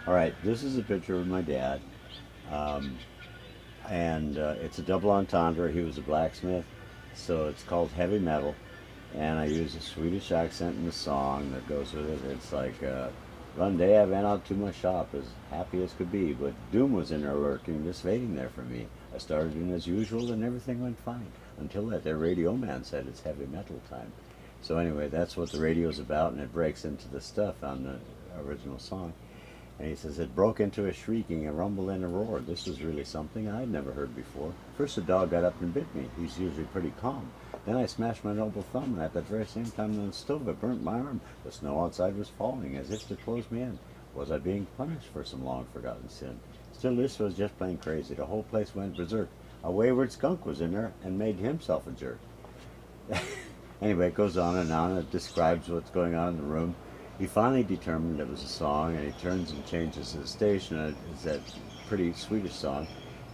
All right, this is a picture of my dad, um, and it's a double entendre. He was a blacksmith, so it's called heavy metal, and I use a Swedish accent in the song that goes with it. It's like, one day I ran out to my shop as happy as could be, but doom was in there lurking, just waiting there for me. I started in as usual, and everything went fine until that their radio man said it's heavy metal time. So anyway, that's what the radio's about, and it breaks into the stuff on the original song. And he says, it broke into a shrieking, a rumble, and a roar. This was really something I'd never heard before. First the dog got up and bit me. He's usually pretty calm. Then I smashed my noble thumb, and at the very same time on the stove it burnt my arm. The snow outside was falling, as if to close me in. Was I being punished for some long-forgotten sin? Still, this was just plain crazy. The whole place went berserk. A wayward skunk was in there and made himself a jerk. Anyway, it goes on and on. It describes what's going on in the room. He finally determined it was a song, and he turns and changes the station. And it's that pretty Swedish song.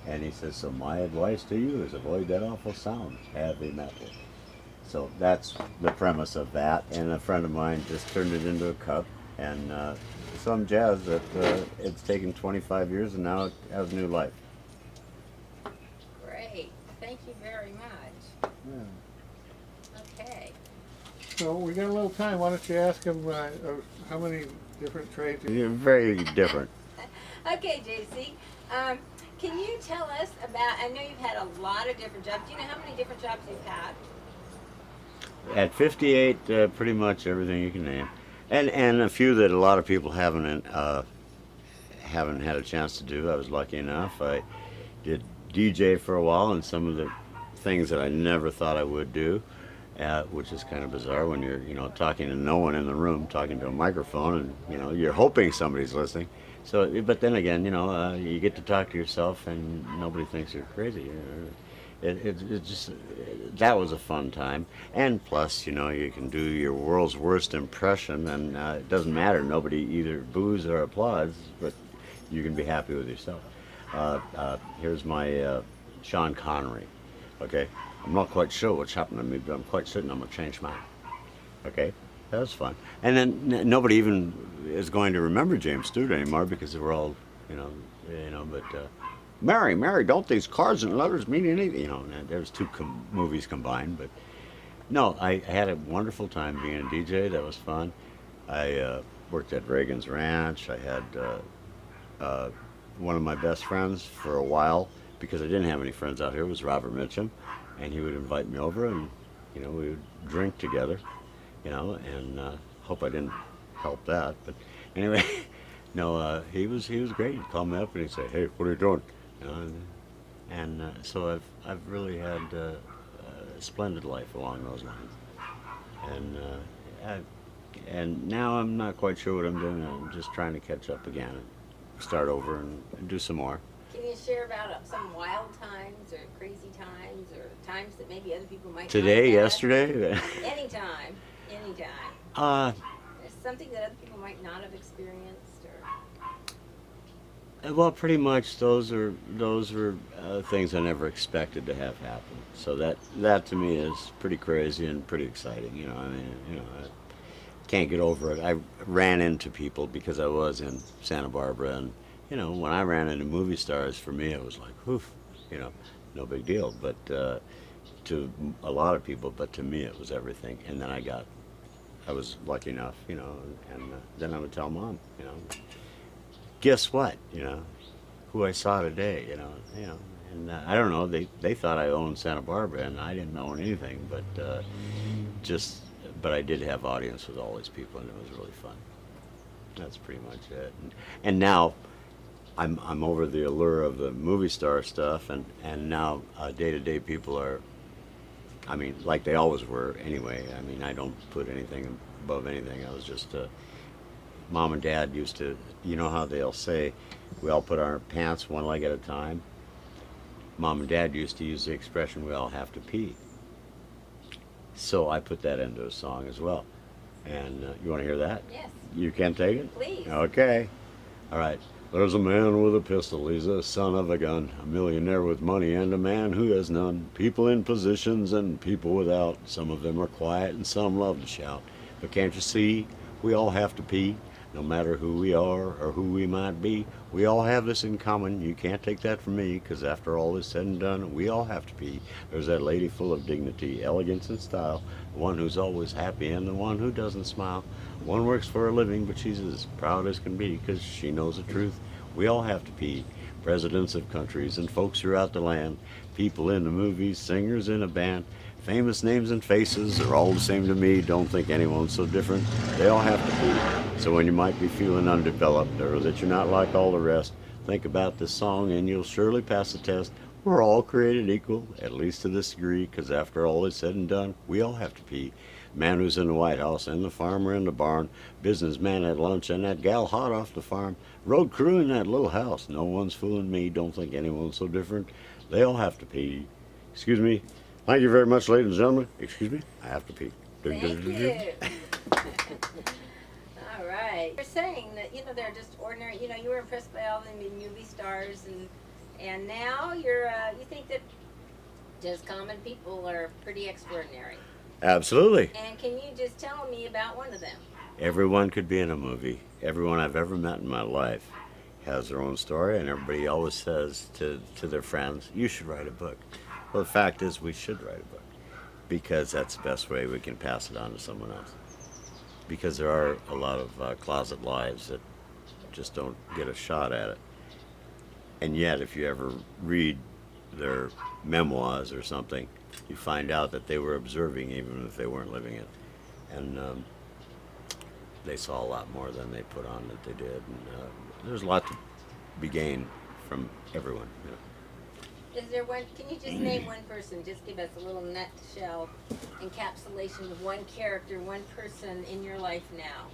And he says, so my advice to you is avoid that awful sound, heavy metal. So that's the premise of that. And a friend of mine just turned it into a cup. And some jazz that it's taken 25 years and now it has new life. Great. Thank you very much. Yeah. Okay. So we got a little time. Why don't you ask him how many different trades? You're very different. Okay, JC. Can you tell us about, I know you've had a lot of different jobs. Do you know how many different jobs you've had? At 58, pretty much everything you can name. And a few that a lot of people haven't had a chance to do. I was lucky enough. I did DJ for a while, and some of the things that I never thought I would do, which is kind of bizarre when you're, talking to no one in the room, talking to a microphone, and, you're hoping somebody's listening. So, but then again, you get to talk to yourself, and nobody thinks you're crazy. It just, that was a fun time. And plus, you can do your world's worst impression, and it doesn't matter. Nobody either boos or applauds, but you can be happy with yourself. Here's my Sean Connery. Okay, I'm not quite sure what's happened to me, but I'm quite certain I'm gonna change mine. Okay, that was fun. And then nobody even is going to remember James Stewart anymore because they were all, But Mary, don't these cards and letters mean anything? And there's two movies combined, but no, I had a wonderful time being a DJ. That was fun. I worked at Reagan's Ranch. I had one of my best friends for a while because I didn't have any friends out here was Robert Mitchum, and he would invite me over, and we would drink together, and hope I didn't help that, but anyway, no, he was great. He'd call me up and he'd say, "Hey, what are you doing?" So I've really had a splendid life along those lines, and now I'm not quite sure what I'm doing. I'm just trying to catch up again and start over and do some more. Can you share about some wild times or crazy times or times that maybe other people might Today, not have? yesterday? Anytime. uh, There's something that other people might not have experienced or... well, pretty much those were things I never expected to have happen. So that to me is pretty crazy and pretty exciting. I can't get over it. I ran into people because I was in Santa Barbara, and when I ran into movie stars, for me it was like, whoof, no big deal. But to a lot of people, but to me it was everything. And then I was lucky enough, and then I would tell Mom, guess what, who I saw today, and I don't know, they thought I owned Santa Barbara, and I didn't own anything, but but I did have audience with all these people, and it was really fun. That's pretty much it. And now I'm over the allure of the movie star stuff, and now day-to-day people are, like they always were anyway. I don't put anything above anything. I was just, Mom and Dad used to, how they'll say, we all put our pants one leg at a time. Mom and Dad used to use the expression, we all have to pee. So I put that into a song as well. And you want to hear that? Yes. You can take it? Please. Okay. All right. There's a man with a pistol, he's a son of a gun, a millionaire with money and a man who has none. People in positions and people without, some of them are quiet and some love to shout. But can't you see, we all have to pee? No matter who we are or who we might be, we all have this in common. You can't take that from me, because after all is said and done, we all have to be. There's that lady full of dignity, elegance, and style, the one who's always happy and the one who doesn't smile. One works for a living, but she's as proud as can be, because she knows the truth. We all have to be. Presidents of countries and folks throughout the land, people in the movies, singers in a band, famous names and faces are all the same to me. Don't think anyone's so different. They all have to be. So when you might be feeling undeveloped or that you're not like all the rest, think about this song and you'll surely pass the test. We're all created equal, at least to this degree, because after all is said and done, we all have to be. Man who's in the White House and the farmer in the barn, businessman at lunch and that gal hot off the farm, road crew in that little house. No one's fooling me. Don't think anyone's so different. They all have to pee. Excuse me. Thank you very much, ladies and gentlemen. Excuse me. I have to pee. Thank you. All right. You're saying that, they're just ordinary, you were impressed by all the movie stars, and now you think that just common people are pretty extraordinary. Absolutely. And can you just tell me about one of them? Everyone could be in a movie. Everyone I've ever met in my life has their own story, and everybody always says to their friends, you should write a book. Well, the fact is, we should write a book, because that's the best way we can pass it on to someone else. Because there are a lot of closet lives that just don't get a shot at it. And yet, if you ever read their memoirs or something, you find out that they were observing even if they weren't living it. And they saw a lot more than they put on that they did. And there's a lot to be gained from everyone. Is there one, can you just name one person? Just give us a little nutshell encapsulation of one character, one person in your life now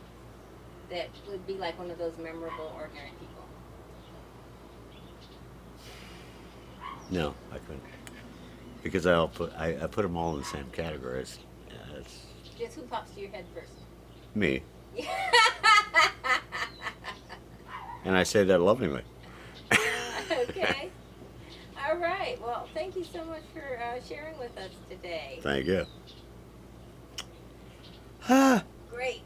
that would be like one of those memorable, ordinary people. No, I couldn't. Because I put them all in the same categories. It's Just who pops to your head first? me. And I say that lovingly. Okay. All right. Well, thank you so much for sharing with us today. Thank you. Great.